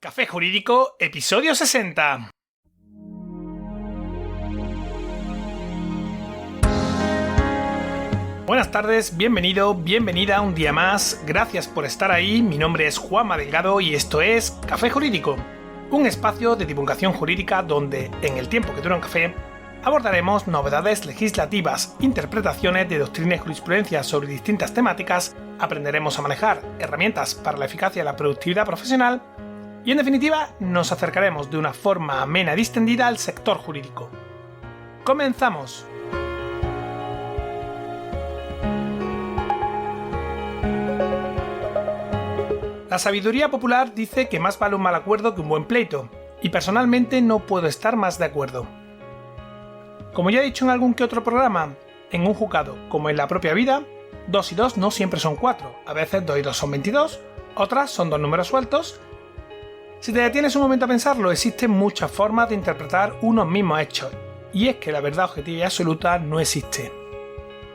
Café Jurídico, episodio 60. Buenas tardes, bienvenido, bienvenida un día más. Gracias por estar ahí. Mi nombre es Juanma Delgado y esto es Café Jurídico, un espacio de divulgación jurídica donde, en el tiempo que dura un café, abordaremos novedades legislativas, interpretaciones de doctrina y jurisprudencia sobre distintas temáticas, aprenderemos a manejar herramientas para la eficacia y la productividad profesional y, en definitiva, nos acercaremos de una forma amena y distendida al sector jurídico. ¡Comenzamos! La sabiduría popular dice que más vale un mal acuerdo que un buen pleito, y personalmente no puedo estar más de acuerdo. Como ya he dicho en algún que otro programa, en un juzgado, como en la propia vida, 2 y 2 no siempre son 4, a veces 2 y 2 son 22, otras son 2 números sueltos. Si te detienes un momento a pensarlo, existen muchas formas de interpretar unos mismos hechos, y es que la verdad objetiva y absoluta no existe.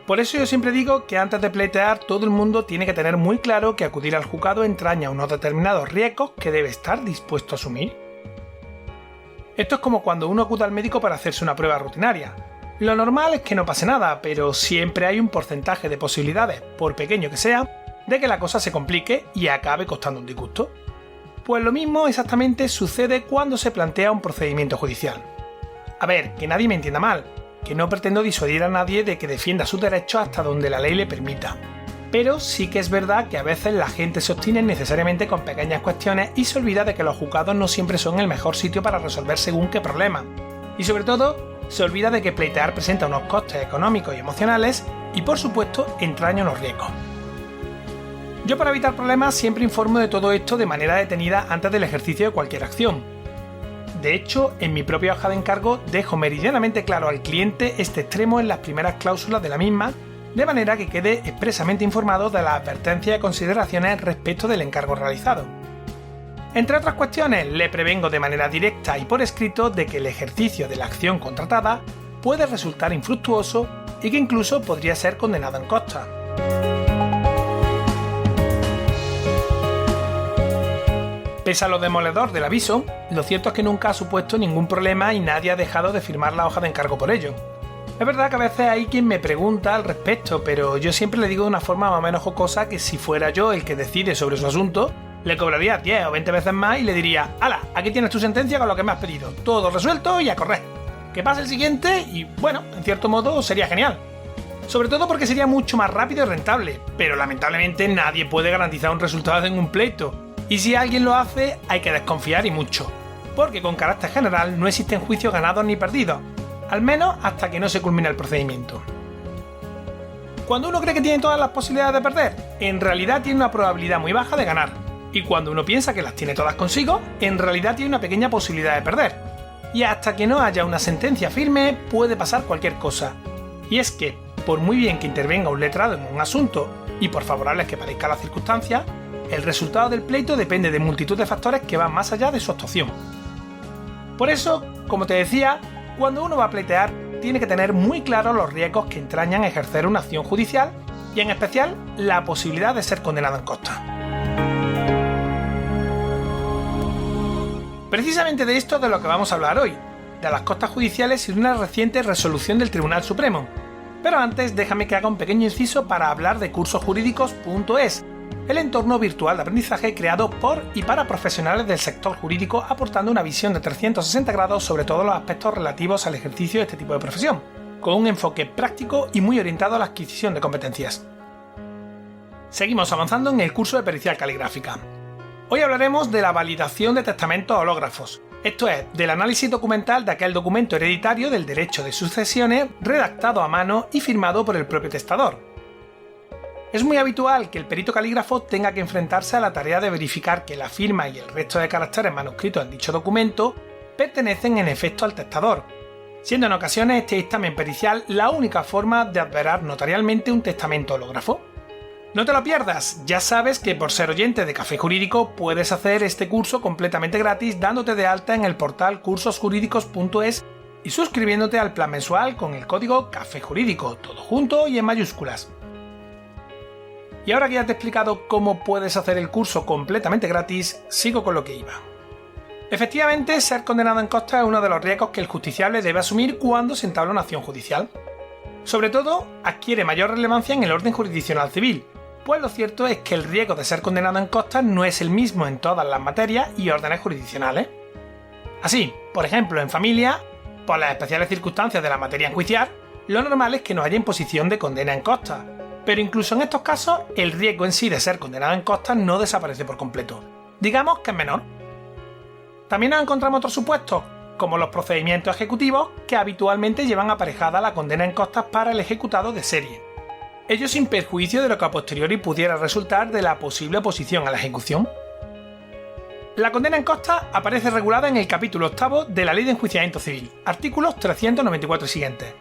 Por eso yo siempre digo que antes de pleitear todo el mundo tiene que tener muy claro que acudir al juzgado entraña unos determinados riesgos que debe estar dispuesto a asumir. Esto es como cuando uno acude al médico para hacerse una prueba rutinaria. Lo normal es que no pase nada, pero siempre hay un porcentaje de posibilidades, por pequeño que sea, de que la cosa se complique y acabe costando un disgusto. Pues lo mismo exactamente sucede cuando se plantea un procedimiento judicial. A ver, que nadie me entienda mal, que no pretendo disuadir a nadie de que defienda sus derechos hasta donde la ley le permita. Pero sí que es verdad que a veces la gente se obstina necesariamente con pequeñas cuestiones y se olvida de que los juzgados no siempre son el mejor sitio para resolver según qué problema. Y sobre todo, se olvida de que pleitear presenta unos costes económicos y emocionales y, por supuesto, entraña unos riesgos. Yo, para evitar problemas, siempre informo de todo esto de manera detenida antes del ejercicio de cualquier acción. De hecho, en mi propia hoja de encargo dejo meridianamente claro al cliente este extremo en las primeras cláusulas de la misma, de manera que quede expresamente informado de las advertencias y consideraciones respecto del encargo realizado. Entre otras cuestiones, le prevengo de manera directa y por escrito de que el ejercicio de la acción contratada puede resultar infructuoso y que incluso podría ser condenado en costa. Pese a lo demoledor del aviso, lo cierto es que nunca ha supuesto ningún problema y nadie ha dejado de firmar la hoja de encargo por ello. Es verdad que a veces hay quien me pregunta al respecto, pero yo siempre le digo de una forma más o menos jocosa que si fuera yo el que decide sobre su asunto, le cobraría 10 o 20 veces más y le diría: ¡hala! Aquí tienes tu sentencia con lo que me has pedido, todo resuelto y a correr. Que pase el siguiente y, bueno, en cierto modo sería genial. Sobre todo porque sería mucho más rápido y rentable, pero lamentablemente nadie puede garantizar un resultado en un pleito. Y si alguien lo hace, hay que desconfiar y mucho, porque con carácter general no existen juicios ganados ni perdidos, al menos hasta que no se culmine el procedimiento. Cuando uno cree que tiene todas las posibilidades de perder, en realidad tiene una probabilidad muy baja de ganar, y cuando uno piensa que las tiene todas consigo, en realidad tiene una pequeña posibilidad de perder. Y hasta que no haya una sentencia firme, puede pasar cualquier cosa. Y es que, por muy bien que intervenga un letrado en un asunto, y por favorables que parezcan las circunstancias, el resultado del pleito depende de multitud de factores que van más allá de su actuación. Por eso, como te decía, cuando uno va a pleitear, tiene que tener muy claros los riesgos que entrañan ejercer una acción judicial y, en especial, la posibilidad de ser condenado en costa. Precisamente de esto es de lo que vamos a hablar hoy, de las costas judiciales y de una reciente resolución del Tribunal Supremo. Pero antes, déjame que haga un pequeño inciso para hablar de cursosjurídicos.es, el entorno virtual de aprendizaje creado por y para profesionales del sector jurídico, aportando una visión de 360 grados sobre todos los aspectos relativos al ejercicio de este tipo de profesión, con un enfoque práctico y muy orientado a la adquisición de competencias. Seguimos avanzando en el curso de pericial caligráfica. Hoy hablaremos de la validación de testamentos hológrafos, esto es, del análisis documental de aquel documento hereditario del derecho de sucesiones redactado a mano y firmado por el propio testador. Es muy habitual que el perito calígrafo tenga que enfrentarse a la tarea de verificar que la firma y el resto de caracteres manuscritos en dicho documento pertenecen en efecto al testador, siendo en ocasiones este dictamen pericial la única forma de adverar notarialmente un testamento hológrafo. No te lo pierdas, ya sabes que por ser oyente de Café Jurídico puedes hacer este curso completamente gratis dándote de alta en el portal cursosjurídicos.es y suscribiéndote al plan mensual con el código Café Jurídico, todo junto y en mayúsculas. Y ahora que ya te he explicado cómo puedes hacer el curso completamente gratis, sigo con lo que iba. Efectivamente, ser condenado en costas es uno de los riesgos que el justiciable debe asumir cuando se entabla una acción judicial. Sobre todo, adquiere mayor relevancia en el orden jurisdiccional civil, pues lo cierto es que el riesgo de ser condenado en costas no es el mismo en todas las materias y órdenes jurisdiccionales. Así, por ejemplo, en familia, por las especiales circunstancias de la materia a enjuiciar, lo normal es que no haya imposición de condena en costas, pero incluso en estos casos el riesgo en sí de ser condenado en costas no desaparece por completo. Digamos que es menor. También nos encontramos otros supuestos, como los procedimientos ejecutivos que habitualmente llevan aparejada la condena en costas para el ejecutado de serie. Ello sin perjuicio de lo que a posteriori pudiera resultar de la posible oposición a la ejecución. La condena en costas aparece regulada en el capítulo 8 de la Ley de Enjuiciamiento Civil, artículos 394 y siguientes.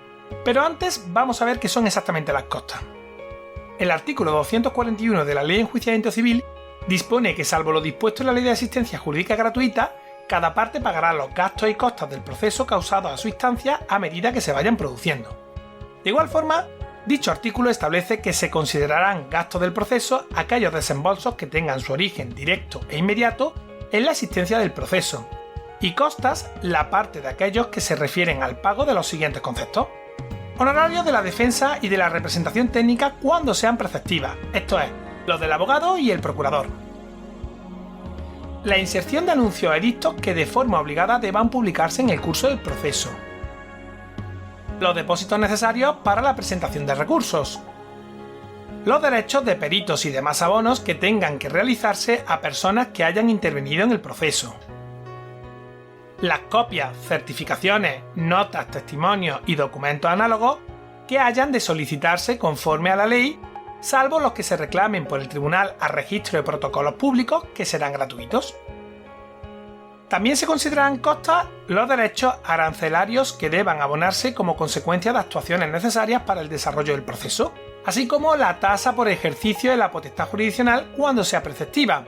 Pero antes vamos a ver qué son exactamente las costas. El artículo 241 de la Ley de Enjuiciamiento Civil dispone que, salvo lo dispuesto en la Ley de Asistencia Jurídica Gratuita, cada parte pagará los gastos y costas del proceso causados a su instancia a medida que se vayan produciendo. De igual forma, dicho artículo establece que se considerarán gastos del proceso aquellos desembolsos que tengan su origen directo e inmediato en la existencia del proceso, y costas la parte de aquellos que se refieren al pago de los siguientes conceptos: honorarios de la defensa y de la representación técnica cuando sean preceptivas, esto es, los del abogado y el procurador. La inserción de anuncios o edictos que de forma obligada deban publicarse en el curso del proceso. Los depósitos necesarios para la presentación de recursos. Los derechos de peritos y demás abonos que tengan que realizarse a personas que hayan intervenido en el proceso. Las copias, certificaciones, notas, testimonios y documentos análogos que hayan de solicitarse conforme a la ley, salvo los que se reclamen por el tribunal a registro de protocolos públicos, que serán gratuitos. También se consideran costas los derechos arancelarios que deban abonarse como consecuencia de actuaciones necesarias para el desarrollo del proceso, así como la tasa por ejercicio de la potestad jurisdiccional cuando sea preceptiva.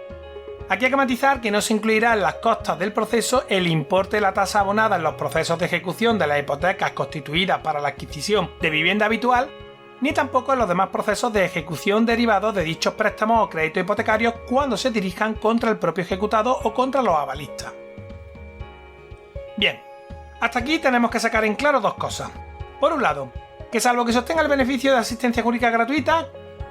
Aquí hay que matizar que no se incluirá en las costas del proceso el importe de la tasa abonada en los procesos de ejecución de las hipotecas constituidas para la adquisición de vivienda habitual, ni tampoco en los demás procesos de ejecución derivados de dichos préstamos o créditos hipotecarios cuando se dirijan contra el propio ejecutado o contra los avalistas. Bien, hasta aquí tenemos que sacar en claro dos cosas. Por un lado, que salvo que se obtenga el beneficio de asistencia jurídica gratuita,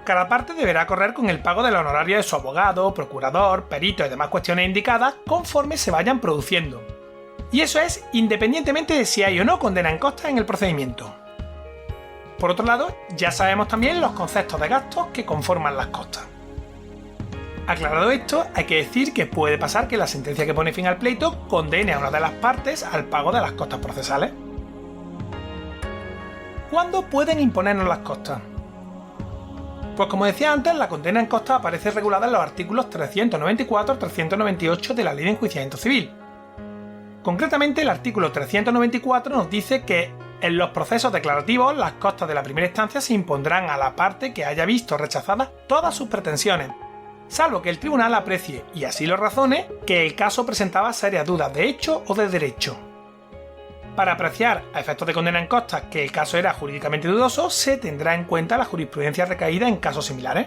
cada parte deberá correr con el pago del honorario de su abogado, procurador, perito y demás cuestiones indicadas conforme se vayan produciendo. Y eso es independientemente de si hay o no condena en costas en el procedimiento. Por otro lado, ya sabemos también los conceptos de gastos que conforman las costas. Aclarado esto, hay que decir que puede pasar que la sentencia que pone fin al pleito condene a una de las partes al pago de las costas procesales. ¿Cuándo pueden imponernos las costas? Pues como decía antes, la condena en costas aparece regulada en los artículos 394 y 398 de la Ley de Enjuiciamiento Civil. Concretamente, el artículo 394 nos dice que en los procesos declarativos las costas de la primera instancia se impondrán a la parte que haya visto rechazadas todas sus pretensiones, salvo que el tribunal aprecie, y así lo razone, que el caso presentaba serias dudas de hecho o de derecho. Para apreciar, a efectos de condena en costas, que el caso era jurídicamente dudoso, se tendrá en cuenta la jurisprudencia recaída en casos similares.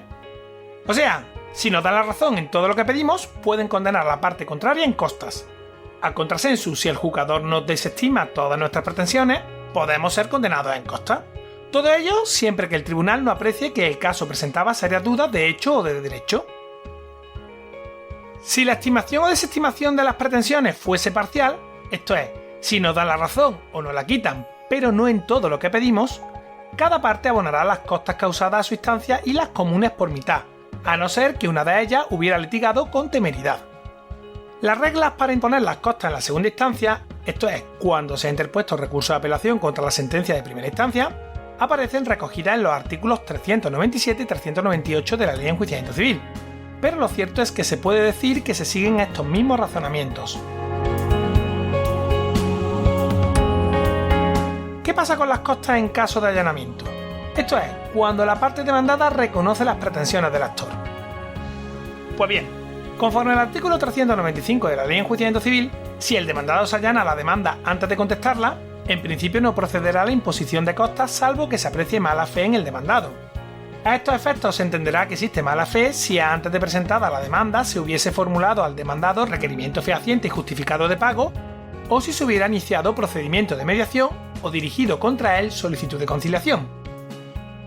O sea, si nos dan la razón en todo lo que pedimos, pueden condenar a la parte contraria en costas. Al contrasensu, si el juzgador nos desestima todas nuestras pretensiones, podemos ser condenados en costas. Todo ello siempre que el tribunal no aprecie que el caso presentaba serias dudas de hecho o de derecho. Si la estimación o desestimación de las pretensiones fuese parcial, esto es, si nos dan la razón o nos la quitan, pero no en todo lo que pedimos, cada parte abonará las costas causadas a su instancia y las comunes por mitad, a no ser que una de ellas hubiera litigado con temeridad. Las reglas para imponer las costas en la segunda instancia, esto es, cuando se ha interpuesto recurso de apelación contra la sentencia de primera instancia, aparecen recogidas en los artículos 397 y 398 de la Ley de Enjuiciamiento Civil, pero lo cierto es que se puede decir que se siguen estos mismos razonamientos. ¿Qué pasa con las costas en caso de allanamiento? Esto es, cuando la parte demandada reconoce las pretensiones del actor. Pues bien, conforme al artículo 395 de la Ley de Enjuiciamiento Civil, si el demandado se allana la demanda antes de contestarla, en principio no procederá a la imposición de costas salvo que se aprecie mala fe en el demandado. A estos efectos se entenderá que existe mala fe si antes de presentada la demanda se hubiese formulado al demandado requerimiento fehaciente y justificado de pago, o si se hubiera iniciado procedimiento de mediación o dirigido contra él solicitud de conciliación.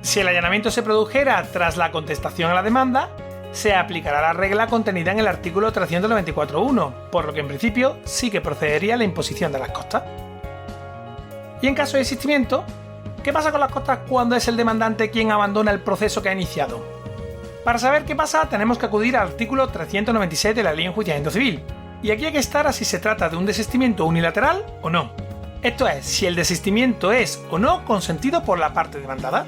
Si el allanamiento se produjera tras la contestación a la demanda, se aplicará la regla contenida en el artículo 394.1, por lo que en principio sí que procedería la imposición de las costas. Y en caso de desistimiento, ¿qué pasa con las costas cuando es el demandante quien abandona el proceso que ha iniciado? Para saber qué pasa tenemos que acudir al artículo 396 de la Ley de Enjuiciamiento Civil, y aquí hay que estar a si se trata de un desistimiento unilateral o no. Esto es, si el desistimiento es o no consentido por la parte demandada.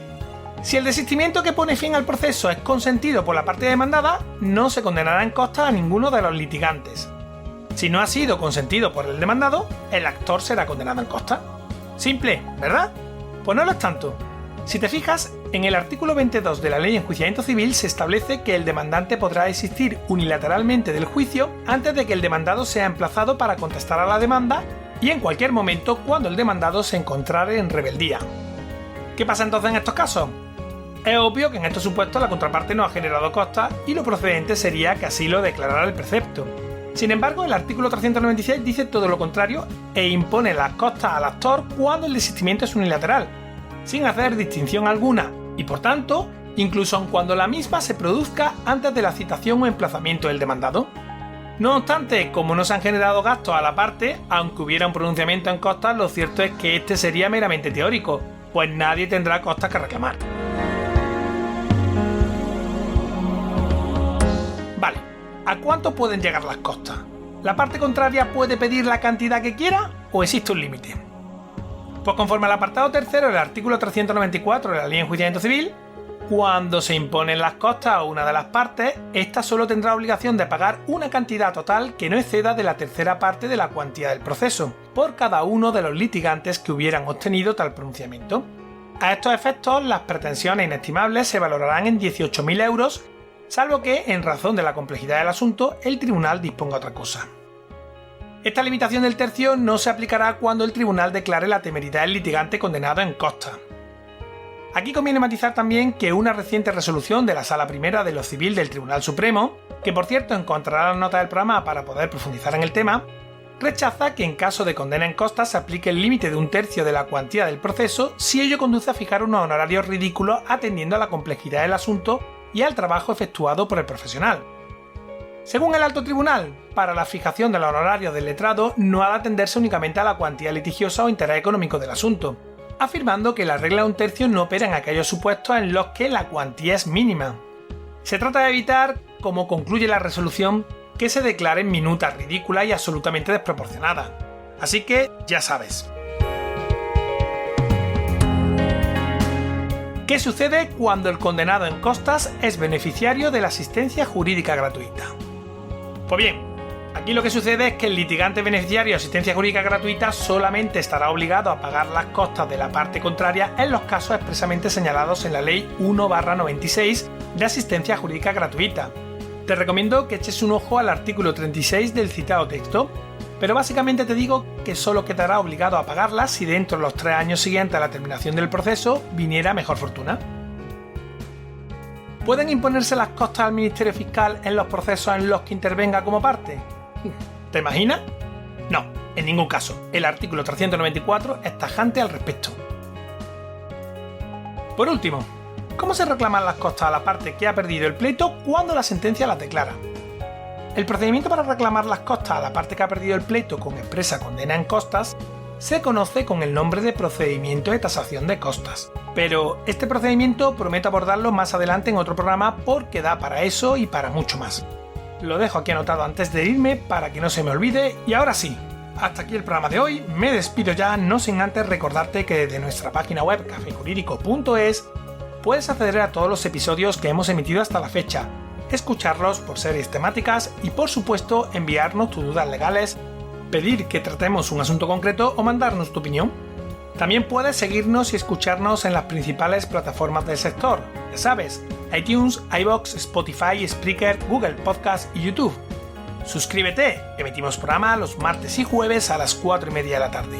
Si el desistimiento que pone fin al proceso es consentido por la parte demandada, no se condenará en costas a ninguno de los litigantes. Si no ha sido consentido por el demandado, el actor será condenado en costas. Simple, ¿verdad? Pues no lo es tanto. Si te fijas, en el artículo 22 de la Ley de Enjuiciamiento Civil se establece que el demandante podrá desistir unilateralmente del juicio antes de que el demandado sea emplazado para contestar a la demanda y en cualquier momento cuando el demandado se encontrare en rebeldía. ¿Qué pasa entonces en estos casos? Es obvio que en estos supuestos la contraparte no ha generado costas y lo procedente sería que así lo declarara el precepto. Sin embargo, el artículo 396 dice todo lo contrario e impone las costas al actor cuando el desistimiento es unilateral, sin hacer distinción alguna, y por tanto, incluso aun cuando la misma se produzca antes de la citación o emplazamiento del demandado. No obstante, como no se han generado gastos a la parte, aunque hubiera un pronunciamiento en costas, lo cierto es que este sería meramente teórico, pues nadie tendrá costas que reclamar. Vale, ¿a cuánto pueden llegar las costas? ¿La parte contraria puede pedir la cantidad que quiera o existe un límite? Pues conforme al apartado tercero del artículo 394 de la Ley de Enjuiciamiento Civil, cuando se imponen las costas a una de las partes, ésta solo tendrá obligación de pagar una cantidad total que no exceda de la tercera parte de la cuantía del proceso, por cada uno de los litigantes que hubieran obtenido tal pronunciamiento. A estos efectos, las pretensiones inestimables se valorarán en 18.000 euros, salvo que, en razón de la complejidad del asunto, el tribunal disponga otra cosa. Esta limitación del tercio no se aplicará cuando el tribunal declare la temeridad del litigante condenado en costas. Aquí conviene matizar también que una reciente resolución de la Sala Primera de lo Civil del Tribunal Supremo, que por cierto encontrará las notas del programa para poder profundizar en el tema, rechaza que en caso de condena en costas se aplique el límite de un tercio de la cuantía del proceso si ello conduce a fijar unos honorarios ridículos atendiendo a la complejidad del asunto y al trabajo efectuado por el profesional. Según el alto tribunal, para la fijación de los honorarios del letrado no ha de atenderse únicamente a la cuantía litigiosa o interés económico del asunto, afirmando que la regla de un tercio no opera en aquellos supuestos en los que la cuantía es mínima. Se trata de evitar, como concluye la resolución, que se declaren minutas ridículas y absolutamente desproporcionadas. Así que, ya sabes. ¿Qué sucede cuando el condenado en costas es beneficiario de la asistencia jurídica gratuita? Pues bien, aquí lo que sucede es que el litigante beneficiario de asistencia jurídica gratuita solamente estará obligado a pagar las costas de la parte contraria en los casos expresamente señalados en la Ley 1/96 de asistencia jurídica gratuita. Te recomiendo que eches un ojo al artículo 36 del citado texto, pero básicamente te digo que solo quedará obligado a pagarlas si dentro de los 3 años siguientes a la terminación del proceso viniera mejor fortuna. ¿Pueden imponerse las costas al Ministerio Fiscal en los procesos en los que intervenga como parte? ¿Te imaginas? No, en ningún caso. El artículo 394 es tajante al respecto. Por último, ¿cómo se reclaman las costas a la parte que ha perdido el pleito cuando la sentencia las declara? El procedimiento para reclamar las costas a la parte que ha perdido el pleito con expresa condena en costas se conoce con el nombre de procedimiento de tasación de costas. Pero este procedimiento prometo abordarlo más adelante en otro programa porque da para eso y para mucho más. Lo dejo aquí anotado antes de irme para que no se me olvide y ahora sí, hasta aquí el programa de hoy, me despido ya no sin antes recordarte que desde nuestra página web cafejurídico.es puedes acceder a todos los episodios que hemos emitido hasta la fecha, escucharlos por series temáticas y por supuesto enviarnos tus dudas legales, pedir que tratemos un asunto concreto o mandarnos tu opinión. También puedes seguirnos y escucharnos en las principales plataformas del sector, ya sabes, iTunes, iVoox, Spotify, Spreaker, Google Podcast y YouTube. Suscríbete, emitimos programa los martes y jueves a las 4:30 de la tarde.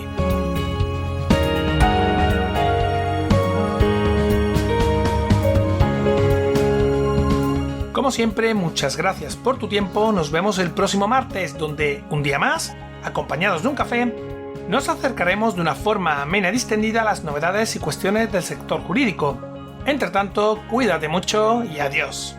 Como siempre, muchas gracias por tu tiempo. Nos vemos el próximo martes, donde, un día más, acompañados de un café, nos acercaremos de una forma amena y distendida a las novedades y cuestiones del sector jurídico. Entre tanto, cuídate mucho y adiós.